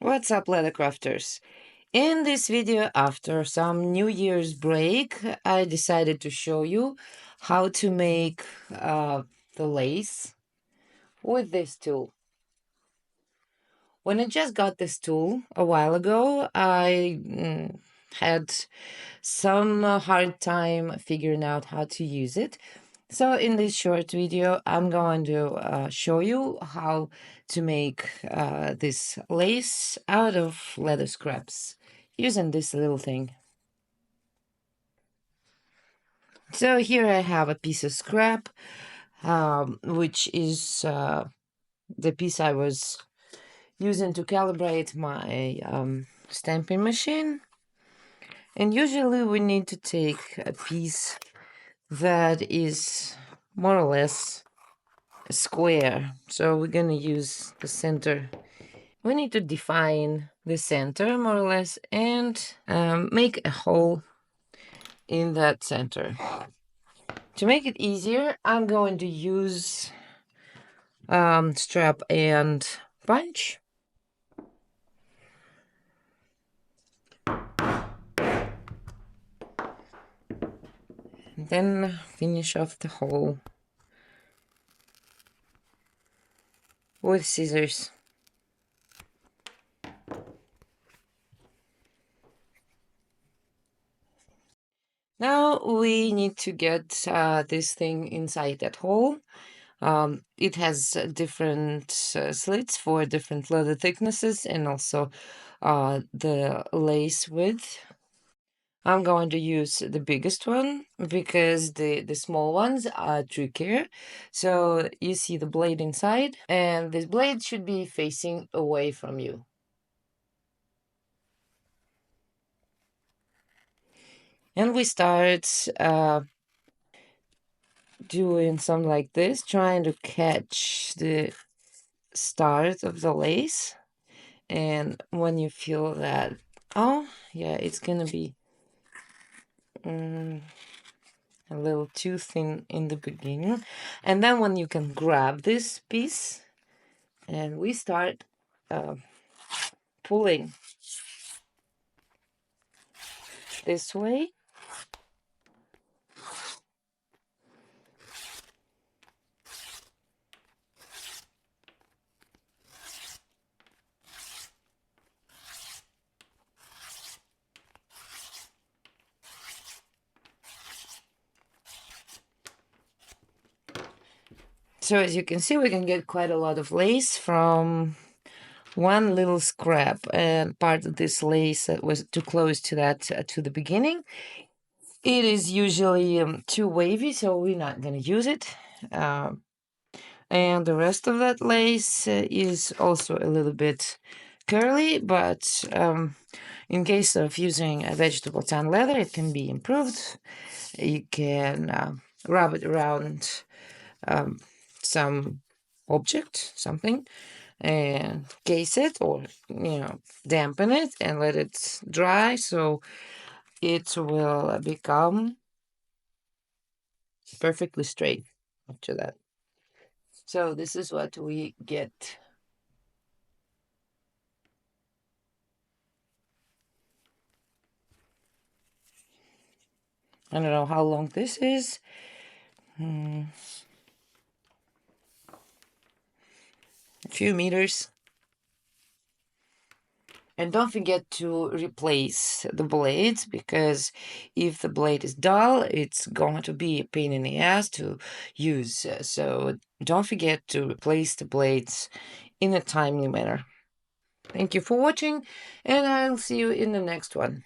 What's up, leather crafters? In this video, after some New Year's break, I decided to show you how to make the lace with this tool. When I just got this tool a while ago, I had some hard time figuring out how to use it. So in this short video, I'm going to show you how to make this lace out of leather scraps using this little thing. So here I have a piece of scrap, which is the piece I was using to calibrate my stamping machine. And usually we need to take a piece that is more or less a square. So we're going to use the center. We need to define the center more or less and make a hole in that center. To make it easier, I'm going to use strap and punch. Then finish off the hole with scissors. Now we need to get this thing inside that hole. It has different slits for different leather thicknesses and also the lace width. I'm going to use the biggest one because the small ones are trickier. So you see the blade inside, and this blade should be facing away from you. And we start doing something like this, trying to catch the start of the lace. And when you feel that, oh, yeah, it's gonna be a little too thin in the beginning. And then when you can grab this piece, and we start pulling this way. So as you can see, we can get quite a lot of lace from one little scrap, and part of this lace was too close to that to the beginning. It is usually too wavy, so we're not going to use it. And the rest of that lace is also a little bit curly, but in case of using a vegetable tan leather, it can be improved. You can rub it around some object, something, and case it or dampen it and let it dry so it will become perfectly straight after that. So this is what we get. I don't know how long this is. A few meters. And don't forget to replace the blades, because if the blade is dull, it's going to be a pain in the ass to use. So don't forget to replace the blades in a timely manner. Thank you for watching, and I'll see you in the next one.